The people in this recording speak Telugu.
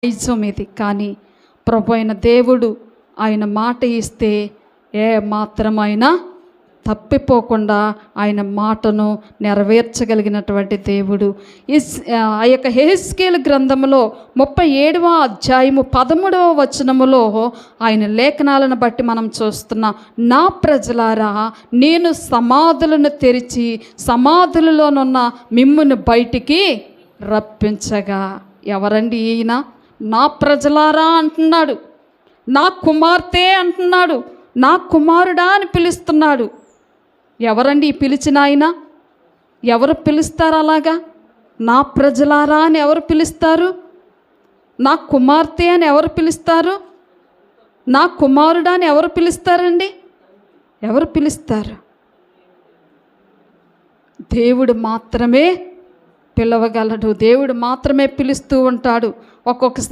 నైజం ఇది. కానీ ప్రభు అయిన దేవుడు ఆయన మాట ఇస్తే ఏ మాత్రమైనా తప్పిపోకుండా ఆయన మాటను నెరవేర్చగలిగినటువంటి దేవుడు. ఆ యొక్క యెహెజ్కేలు గ్రంథములో 37వ అధ్యాయము 13వ వచనములో ఆయన లేఖనాలను బట్టి మనం చూస్తున్నాం. నా ప్రజలారా, నేను సమాధులను తెరిచి సమాధులలోనున్న మిమ్మును బయటికి రప్పించగా. ఎవరండి ఈయన? నా ప్రజలారా అంటున్నాడు, నా కుమార్తె అంటున్నాడు, నా కుమారుడా అని పిలుస్తున్నాడు. ఎవరండి ఈ పిలిచిన ఆయన? ఎవరు పిలుస్తారు అలాగా? నా ప్రజలారా అని ఎవరు పిలుస్తారు? నా కుమార్తె అని ఎవరు పిలుస్తారు? నా కుమారుడా అని ఎవరు పిలుస్తారండి? ఎవరు పిలుస్తారు? దేవుడు మాత్రమే పిలవగలడు. దేవుడు మాత్రమే పిలుస్తూ ఉంటాడు. ఒక్కొక్కసారి